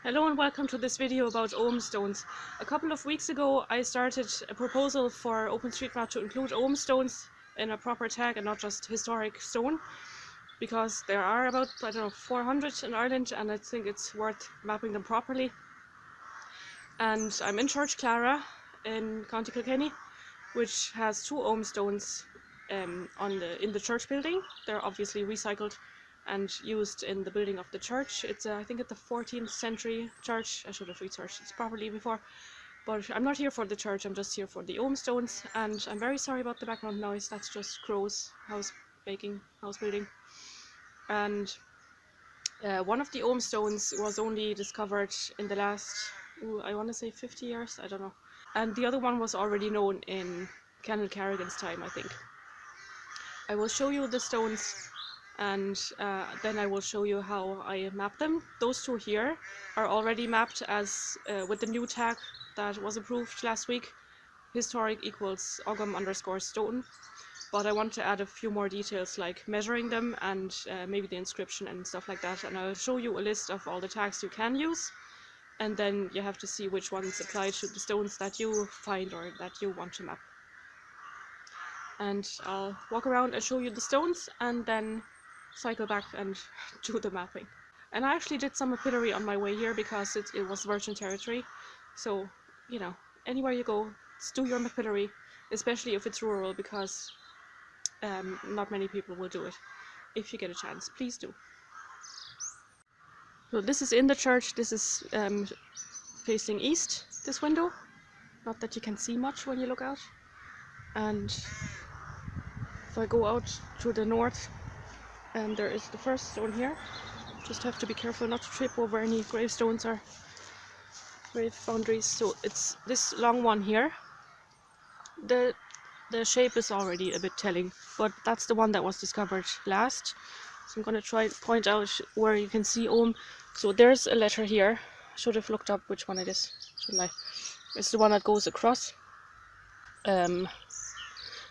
Hello and welcome to this video about Ogham stones. A couple of weeks ago I started a proposal for OpenStreetMap to include Ogham stones in a proper tag and not just historic stone, because there are about, 400 in Ireland, and I think it's worth mapping them properly. And I'm in Church Clara in County Kilkenny, which has two Ogham stones in the church building. They're obviously recycled and used in the building of the church. It's I think it's the 14th century church. I should have researched it properly before, but I'm not here for the church, I'm just here for the Ogham stones, and I'm very sorry about the background noise. That's just crows house building. And one of the Ogham stones was only discovered in the last, I want to say 50 years, I don't know, and the other one was already known in Canon Carrigan's time, I think. I will show you the stones, and then I will show you how I map them. Those two here are already mapped as with the new tag that was approved last week, historic equals Ogham _ stone, but I want to add a few more details like measuring them and maybe the inscription and stuff like that, and I'll show you a list of all the tags you can use, and then you have to see which ones apply to the stones that you find or that you want to map. And I'll walk around and show you the stones and then cycle back and do the mapping. And I actually did some mapillary on my way here because it was virgin territory, so you know, anywhere you go, do your mapillary, especially if it's rural, because not many people will do it. If you get a chance, please do. So this is in the church. This is facing east, this window, not that you can see much when you look out. And if I go out to the north, and there is the first stone here. Just have to be careful not to trip over any gravestones or grave boundaries. So it's this long one here. The shape is already a bit telling, but that's the one that was discovered last. So I'm going to try to point out where you can see Ogham. So there's a letter here. I should have looked up which one it is, shouldn't I? It's the one that goes across. And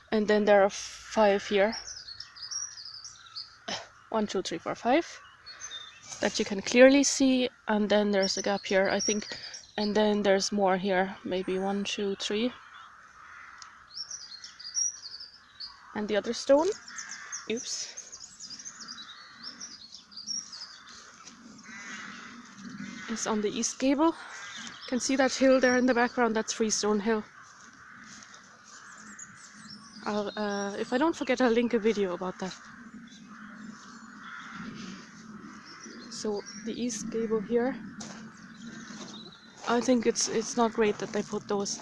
then there are 5 here. 1, 2, 3, 4, 5 that you can clearly see, and then there's a gap here, I think, and then there's more here, maybe 1, 2, 3, and the other stone, is on the east gable. You can see that hill there in the background. That's Freestone Hill. If I don't forget, I'll link a video about that. So the east gable here, I think it's not great that they put those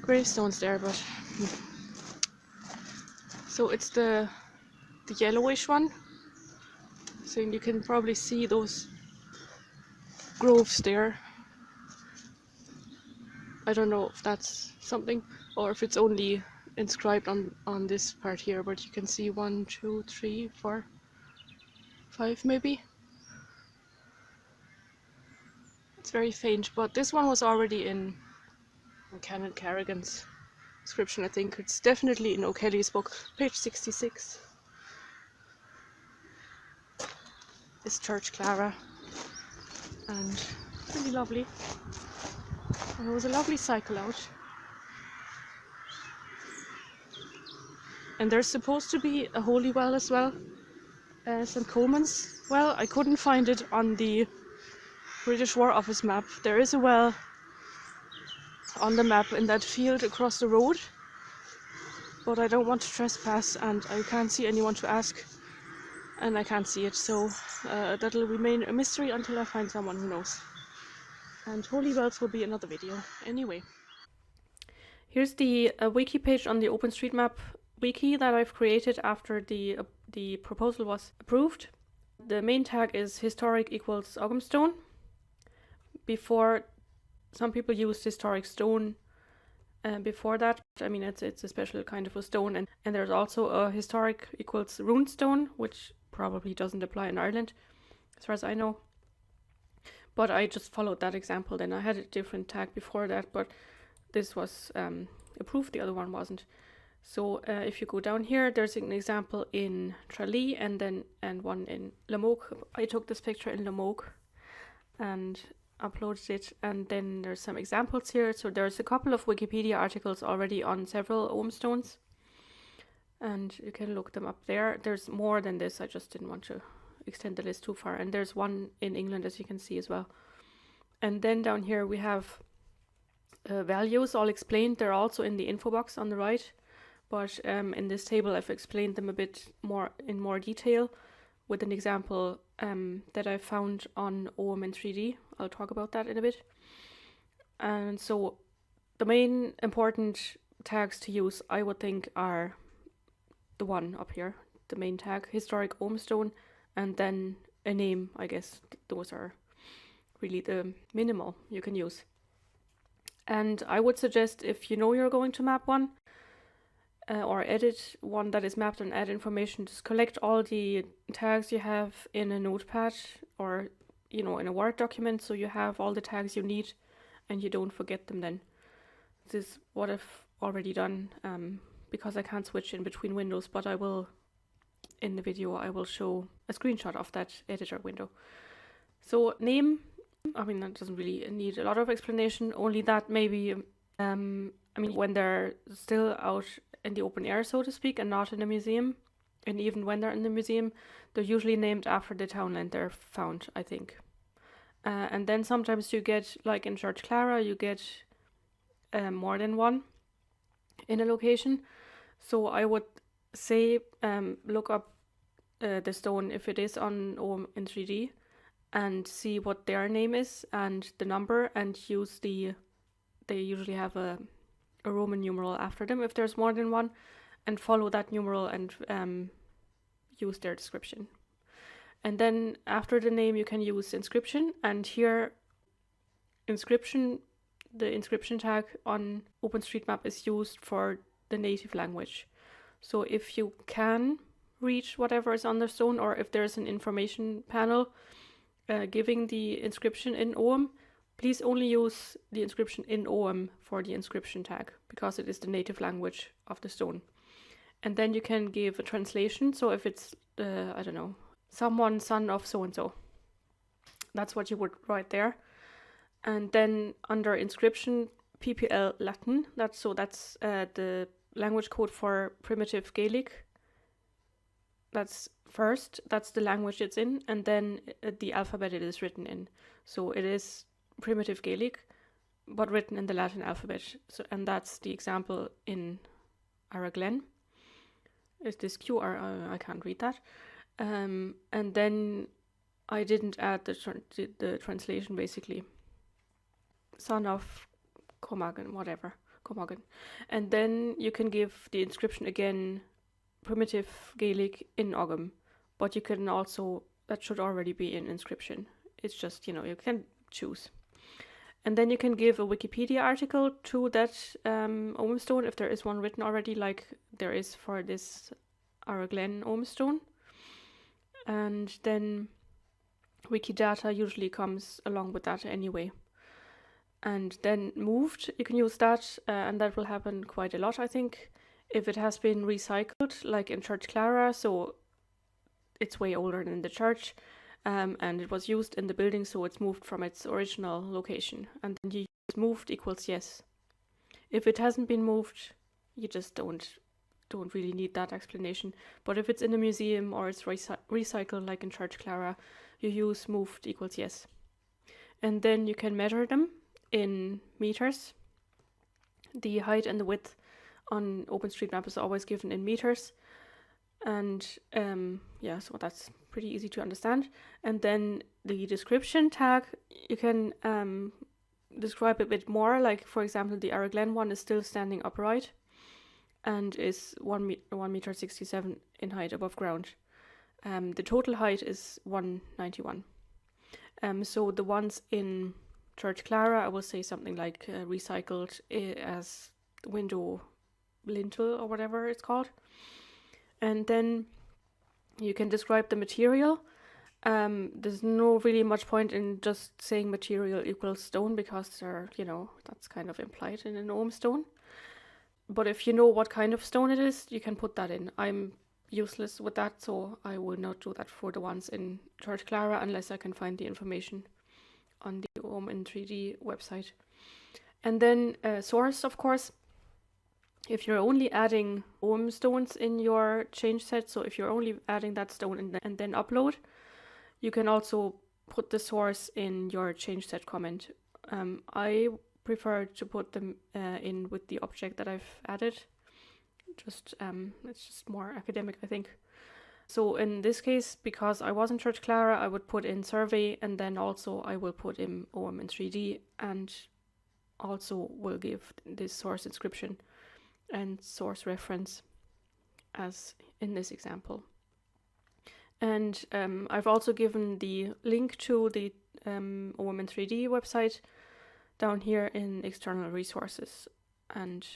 gravestones there, but so it's the yellowish one. So you can probably see those groves there. I don't know if that's something or if it's only inscribed on this part here, but you can see 1, 2, 3, 4, 5 maybe. It's very faint, but this one was already in Canon Carrigan's description, I think. It's definitely in O'Kelly's book, page 66. This Church Clara, and really lovely. And it was a lovely cycle out. And there's supposed to be a holy well as well, St. Coleman's well. I couldn't find it on the British War Office map. There is a well on the map in that field across the road, but I don't want to trespass and I can't see anyone to ask, and I can't see it, so that'll remain a mystery until I find someone who knows. And holy wells will be another video. Anyway, here's the wiki page on the OpenStreetMap wiki that I've created after the proposal was approved. The main tag is historic equals Ogham stone. Before, some people used historic stone before that. I mean, it's a special kind of a stone, and there's also a historic equals rune stone, which probably doesn't apply in Ireland as far as I know, but I just followed that example. Then I had a different tag before that, but this was approved, the other one wasn't. So if you go down here, there's an example in Tralee and one in Lamoke. I took this picture in Lamoke. and uploaded it, and then there's some examples here. So there's a couple of Wikipedia articles already on several Ogham stones, and you can look them up there. There's more than this, I just didn't want to extend the list too far, and there's one in England, as you can see as well. And then down here we have values all explained. They're also in the info box on the right, but in this table I've explained them a bit more in more detail with an example that I found on Ogham in 3D. I'll talk about that in a bit. And so the main important tags to use, I would think, are the one up here, the main tag, historic Ogham stone, and then a name. I guess those are really the minimal you can use. And I would suggest, if you know you're going to map one, or edit one that is mapped and add information, just collect all the tags you have in a notepad or, in a Word document, so you have all the tags you need and you don't forget them then. This is what I've already done, because I can't switch in between windows, but I will, in the video, I will show a screenshot of that editor window. So name, that doesn't really need a lot of explanation, only that maybe, when they're still out in the open air, so to speak, and not in a museum, and even when they're in the museum, they're usually named after the townland they're found, I think. And then sometimes you get, like in Church Clara, you get more than one in a location. So I would say look up the stone if it is on Ogham in 3D and see what their name is and the number, and use they usually have a Roman numeral after them if there's more than one, and follow that numeral and use their description. And then after the name you can use inscription, and here inscription, the inscription tag on OpenStreetMap is used for the native language. So if you can reach whatever is on the stone, or if there's an information panel giving the inscription in Ogham, please only use the inscription in Ogham for the inscription tag, because it is the native language of the stone. And then you can give a translation. So if it's, someone son of so-and-so, that's what you would write there. And then under inscription, PPL Latin, that's the language code for primitive Gaelic. That's first, that's the language it's in, and then the alphabet it is written in. So it is primitive Gaelic, but written in the Latin alphabet. So, and that's the example in Araglen. Is this QR? I can't read that. And then I didn't add the translation, basically. Son of Comagan, whatever, Comagan. And then you can give the inscription again, primitive Gaelic in Ogham, but you can also, that should already be in inscription. It's just, you can choose. And then you can give a Wikipedia article to that Ogham stone, if there is one written already, like there is for this Araglen Ogham stone. And then Wikidata usually comes along with that anyway. And then moved, you can use that, and that will happen quite a lot, I think, if it has been recycled, like in Church Clara, so it's way older than the church. And it was used in the building, so it's moved from its original location. And then you use moved equals yes. If it hasn't been moved, you just don't really need that explanation. But if it's in a museum or it's recycled, like in Church Clara, you use moved equals yes. And then you can measure them in meters. The height and the width on OpenStreetMap is always given in meters. And so that's pretty easy to understand. And then the description tag, you can describe a bit more. Like, for example, the Araglen one is still standing upright and is 1 meter 67 in height above ground. The total height is 191. So the ones in Church Clara, I will say something like recycled as window lintel or whatever it's called. And then you can describe the material. There's no really much point in just saying material equals stone, because that's kind of implied in an Ogham stone. But if you know what kind of stone it is, you can put that in. I'm useless with that, so I will not do that for the ones in Church Clara unless I can find the information on the Ogham in 3D website. And then source, of course. If you're only adding Ogham stones in your change set, so if you're only adding that stone and then upload, you can also put the source in your change set comment. I prefer to put them in with the object that I've added. It's just more academic, I think. So in this case, because I was in Church Clara, I would put in survey, and then also I will put in Ogham in 3D, and also will give this source inscription and source reference as in this example. And I've also given the link to the Ogham in 3D website down here in external resources, and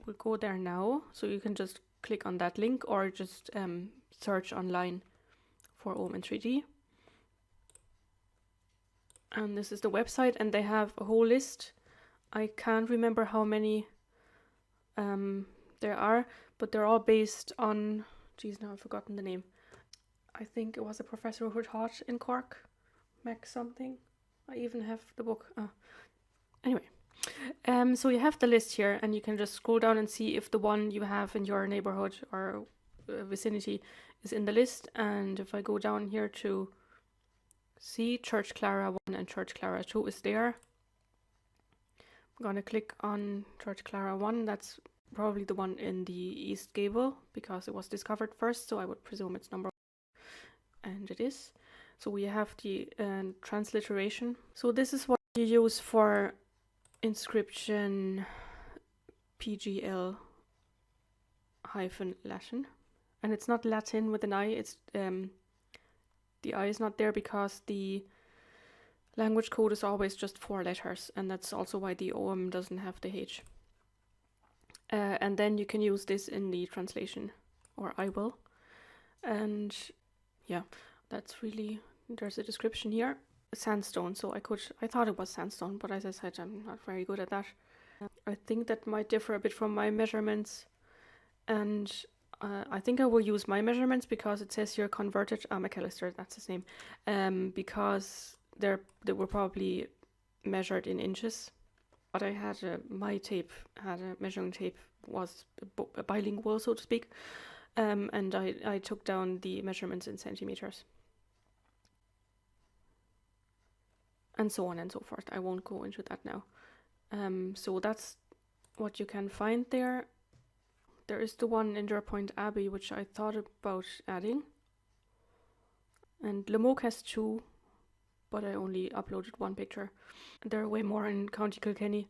we'll go there now. So you can just click on that link or just search online for Ogham in 3D. And this is the website, and they have a whole list. I can't remember how many there are, but they're all based on, geez, now I've forgotten the name. I think it was a professor who taught in Cork, Mac something. I even have the book. Anyway, so you have the list here, and you can just scroll down and see if the one you have in your neighborhood or vicinity is in the list. And if I go down here to see, Church Clara 1 and Church Clara 2 is there. I'm gonna click on Church Clara 1. That's probably the one in the East Gable because it was discovered first, so I would presume it's number 1, and it is. So we have the transliteration. So this is what you use for inscription PGL -Latin, and it's not Latin with an I. It's the I is not there because the language code is always just 4 letters, and that's also why the Ogham doesn't have the H. And then you can use this in the translation, or I will. And yeah, that's really, there's a description here. Sandstone, so I thought it was sandstone, but as I said, I'm not very good at that. I think that might differ a bit from my measurements, and I think I will use my measurements because it says here converted, McAllister, that's his name, because they were probably measured in inches. But I had my tape had a measuring tape, was bilingual, so to speak, and I took down the measurements in centimeters, and so on and so forth. I won't go into that now. So that's what you can find there. There is the one in Point Abbey, which I thought about adding, and Lemoke has 2, but I only uploaded 1 picture. There are way more in County Kilkenny.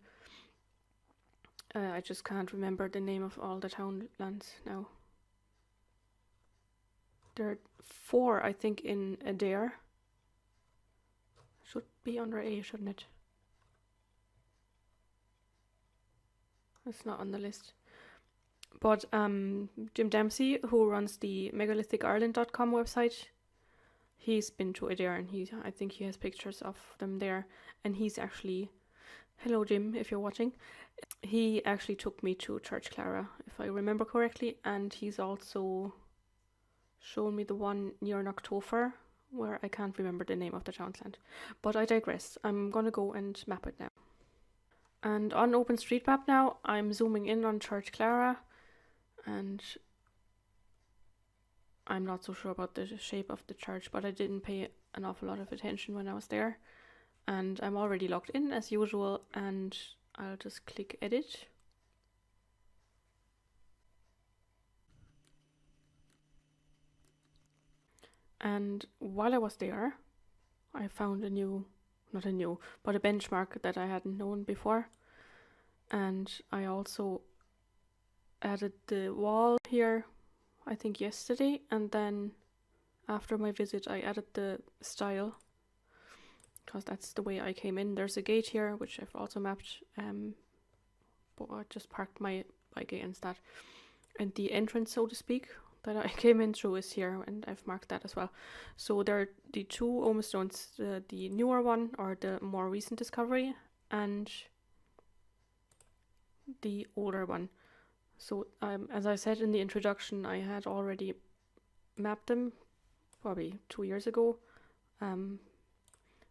I just can't remember the name of all the townlands now. There are 4, I think, in Adair. Should be under A, shouldn't it? It's not on the list. But Jim Dempsey, who runs the megalithicireland.com website, he's been to Adair, and I think he has pictures of them there. And he's actually, hello Jim, if you're watching, he actually took me to Church Clara, if I remember correctly, and he's also shown me the one near Knocktofer, where I can't remember the name of the townland. But I digress. I'm gonna go and map it now. And on OpenStreetMap now, I'm zooming in on Church Clara, and I'm not so sure about the shape of the church, but I didn't pay an awful lot of attention when I was there. And I'm already logged in as usual, and I'll just click edit. And while I was there, I found a benchmark that I hadn't known before. And I also added the wall here, I think yesterday, and then after my visit I added the style, because that's the way I came in. There's a gate here, which I've also mapped, but I just parked my bike against that. And the entrance, so to speak, that I came in through is here, and I've marked that as well. So there are the 2 Ogham stones, the newer one, or the more recent discovery, and the older one. So as I said in the introduction, I had already mapped them probably 2 years ago,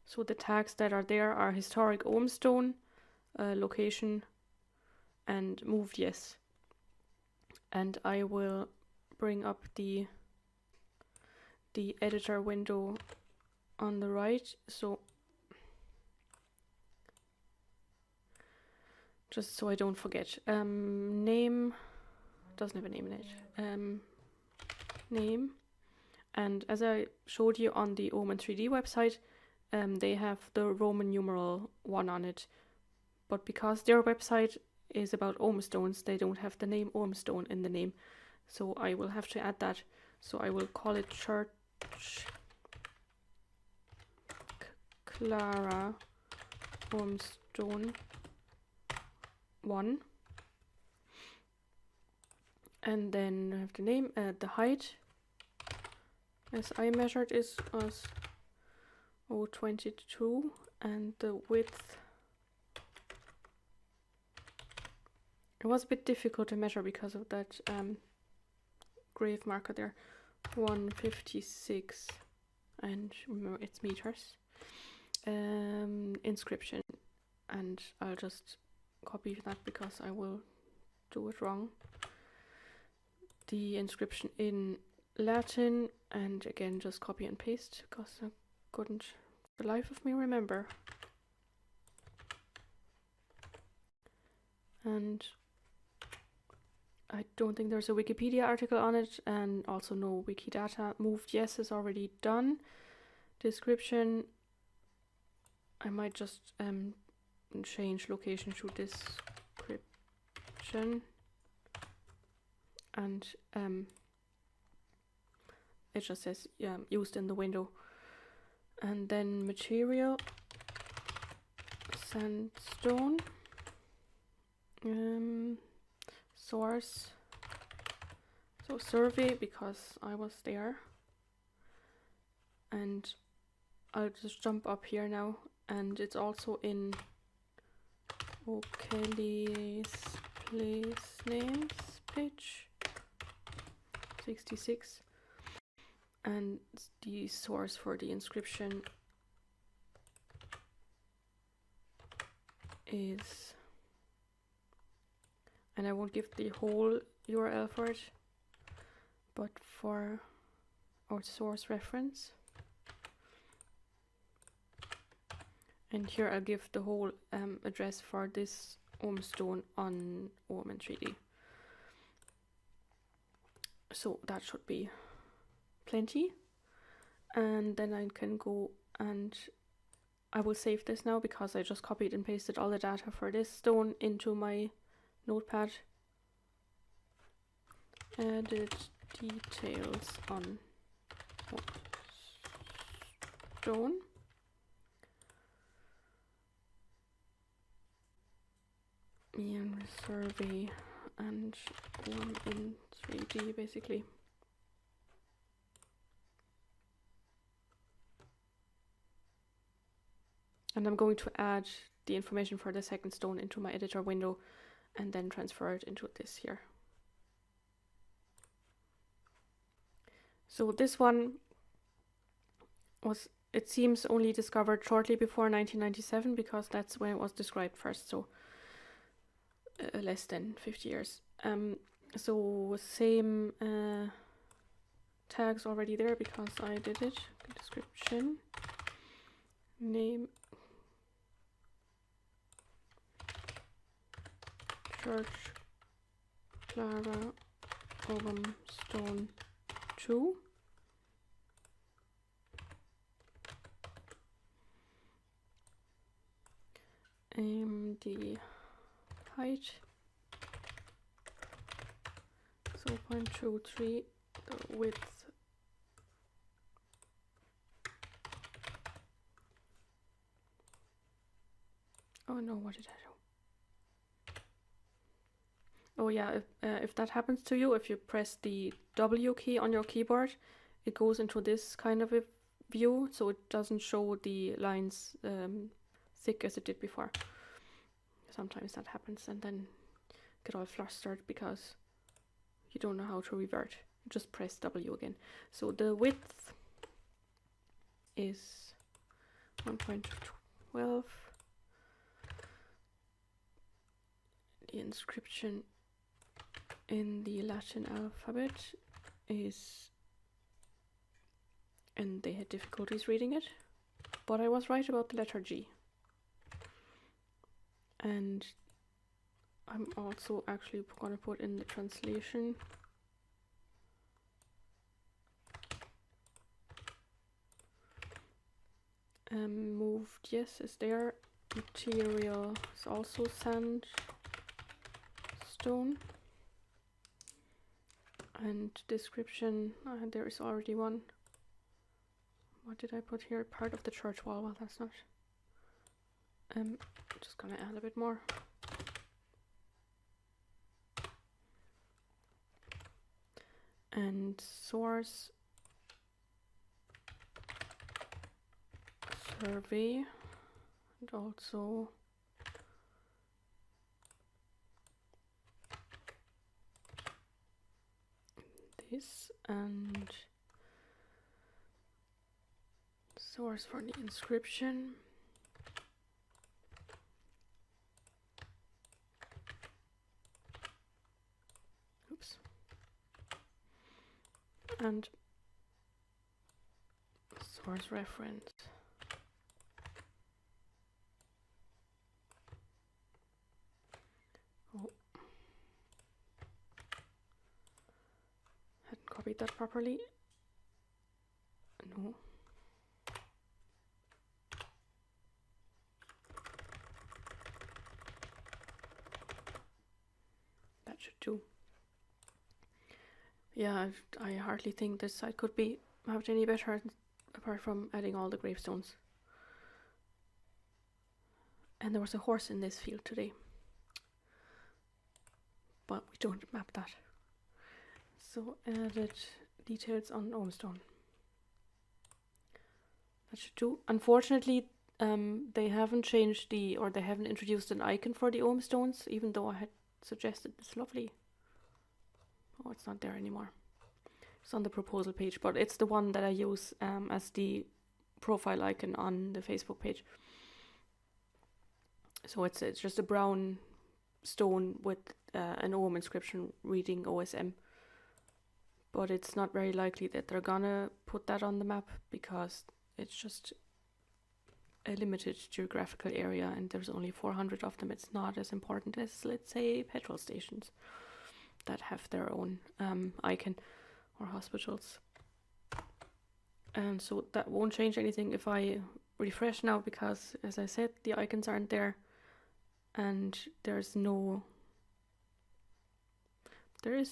So the tags that are there are historic Ogham stone, location, and moved yes. And I will bring up the editor window on the right, so just so I don't forget. Name doesn't have a name in it. Name, and as I showed you on the Omen 3D website, they have the Roman numeral 1 on it, but because their website is about Ogham stones, they don't have the name Ogham stone in the name, so I will have to add that. So I will call it Church Clara Ogham stone 1, and then I have the name. The height, as I measured, was 0.22, and the width, it was a bit difficult to measure because of that grave marker there, 156, and remember it's meters. Inscription, and I'll just copy that because I will do it wrong. The inscription in Latin, and again just copy and paste because I couldn't for the life of me remember. And I don't think there's a Wikipedia article on it, and also no Wikidata. Moved yes is already done. Description, I might just change location to description, and it just says used in the window. And then material, sandstone, source, so survey because I was there, and I'll just jump up here now, and it's also in O'Kelly's place names page 66, and the source for the inscription is, and I won't give the whole URL for it, but for our source reference, and here I'll give the whole address for this Ogham stone on Ogham 3D. So that should be plenty, and then I can go, and I will save this now because I just copied and pasted all the data for this stone into my notepad. Added details on stone. And survey and one in 3D basically. And I'm going to add the information for the second stone into my editor window and then transfer it into this here. So this one was, it seems, only discovered shortly before 1997 because that's when it was described first, so less than 50 years. So same tags already there because I did it. Description, name, Church Clara Ogham stone 2. The height, so 0.23, the width, oh no, what did I do? Oh yeah, if that happens to you, if you press the W key on your keyboard, it goes into this kind of a view, so it doesn't show the lines thick as it did before. Sometimes that happens, and then get all flustered because you don't know how to revert. Just press W again. So the width is 1.12. The inscription in the Latin alphabet is, and they had difficulties reading it, but I was right about the letter G. And I'm also actually going to put in the translation. Moved, yes, is there. Material is also sandstone. And description, there is already one. What did I put here? Part of the church wall. Well, that's not. Just gonna add a bit more. And source survey, and also this, and source for the inscription. Oops. And source reference. Oh, hadn't copied that properly. No. That should do. Yeah, I hardly think this site could be mapped any better apart from adding all the gravestones. And there was a horse in this field today, but we don't map that. So added details on Ohmstone. That should do. Unfortunately, they haven't changed they haven't introduced an icon for the Ohmstones, even though I had suggested this lovely. Oh, it's not there anymore. It's on the proposal page, but it's the one that I use as the profile icon on the Facebook page. So it's just a brown stone with an Ogham inscription reading OSM. But it's not very likely that they're gonna put that on the map because it's just a limited geographical area and there's only 400 of them. It's not as important as, let's say, petrol stations that have their own icon, or hospitals. And so that won't change anything if I refresh now, because as I said, the icons aren't there and there is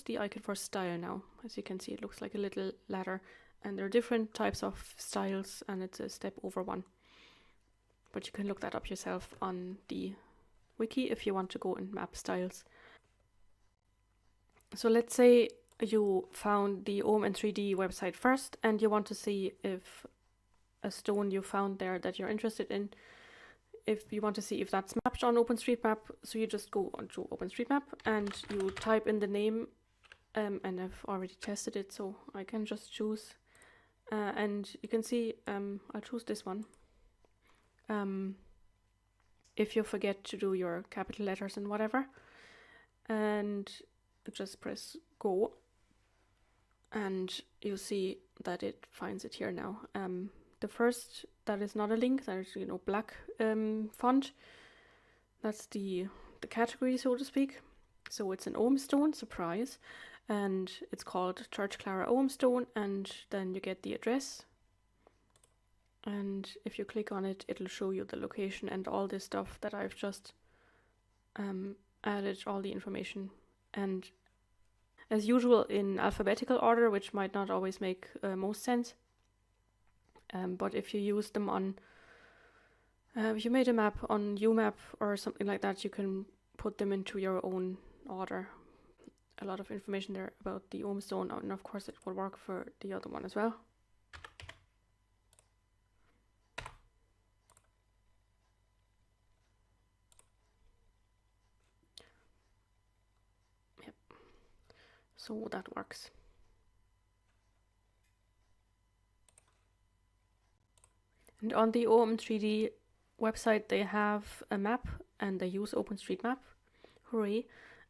the icon for style now. As you can see, it looks like a little ladder, and there are different types of styles and it's a step over one. But you can look that up yourself on the wiki if you want to go and map styles. So let's say you found the Ogham and 3D website first and you want to see if a stone you found there that you're interested in, if you want to see if that's mapped on OpenStreetMap. So you just go onto OpenStreetMap and you type in the name, and I've already tested it, so I can just choose, and you can see I'll choose this one. If you forget to do your capital letters and whatever, and just press go, and you see that it finds it here now. The first, that is not a link, that is, black font. That's the category, so to speak. So it's an Ohmstone, surprise, and it's called Church Clara Ohmstone, and then you get the address. And if you click on it, it'll show you the location and all this stuff that I've just added, all the information. And as usual, in alphabetical order, which might not always make most sense. But if you use them on, if you made a map on UMap or something like that, you can put them into your own order. A lot of information there about the Ohmstone, and of course it will work for the other one as well. Yep. So that works. And on the OM3D website they have a map and they use OpenStreetMap. Hooray.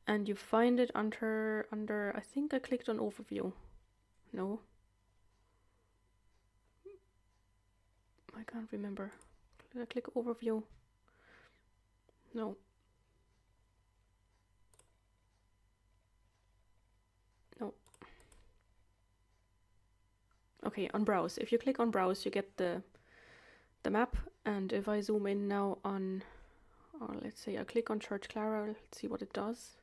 And you find it under I think I clicked on overview. No. I can't remember. Did I click overview? No. No. Okay, on browse. If you click on browse you get the map, and if I zoom in now on, or let's say I click on Church Clara, let's see what it does.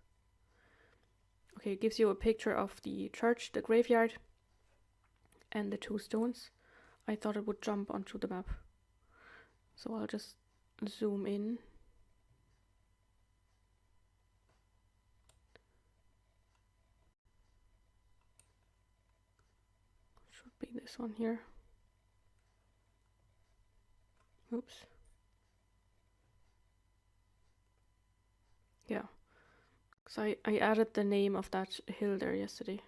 Okay, it gives you a picture of the church, the graveyard, and the two stones. I thought it would jump onto the map. So I'll just zoom in. Should be this one here. Oops. Yeah. Because I added the name of that hill there yesterday.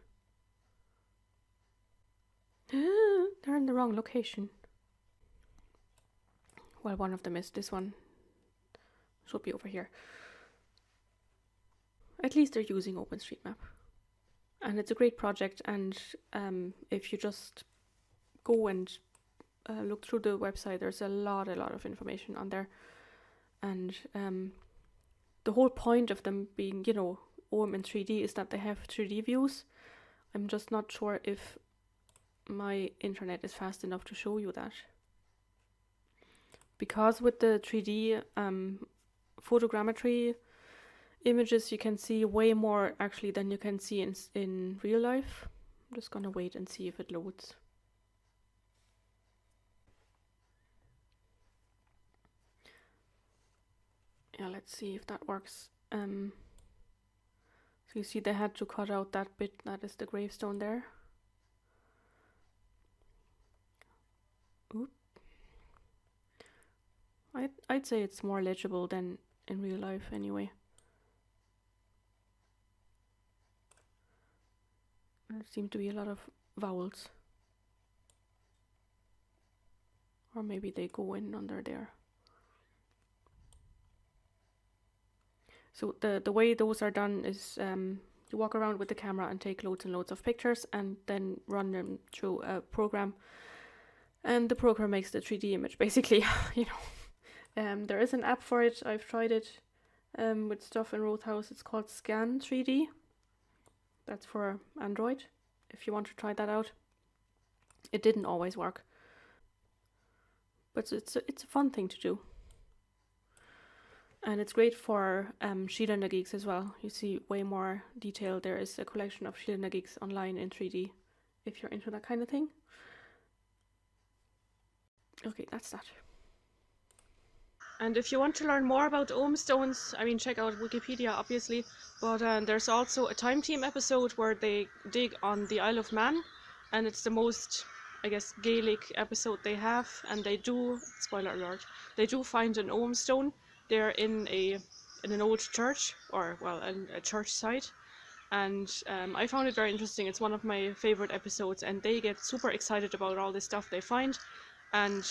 They're in the wrong location. Well, one of them is. This one should be over here. At least they're using OpenStreetMap. And it's a great project, and if you just go and look through the website, there's a lot of information on there. And the whole point of them being, you know, OM in 3D is that they have 3D views. I'm just not sure if my internet is fast enough to show you that. Because with the 3D photogrammetry images, you can see way more actually than you can see in real life. I'm just gonna wait and see if it loads. Yeah, let's see if that works. So you see they had to cut out that bit, that is the gravestone there. Oop. I'd say it's more legible than in real life anyway. There seem to be a lot of vowels. Or maybe they go in under there. So the way those are done is you walk around with the camera and take loads and loads of pictures and then run them through a program. And the program makes the 3D image, basically, you know. There is an app for it. I've tried it with stuff in Roadhouse. It's called Scan 3D. That's for Android, if you want to try that out. It didn't always work. But it's a fun thing to do. And it's great for Sheila Geeks as well. You see way more detail. There is a collection of Sheila Geeks online in 3D, if you're into that kind of thing. Okay, that's that. And if you want to learn more about Ogham stones, I mean, check out Wikipedia, obviously, but there's also a Time Team episode where they dig on the Isle of Man, and it's the most, I guess, Gaelic episode they have, and they do, spoiler alert, they do find an Ogham stone. They're in an old church, or, well, a church site, and I found it very interesting. It's one of my favorite episodes, and they get super excited about all this stuff they find, and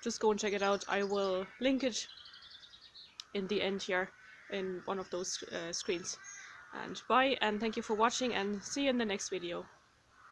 just go and check it out. I will link it in the end here in one of those screens. And bye, and thank you for watching, and see you in the next video.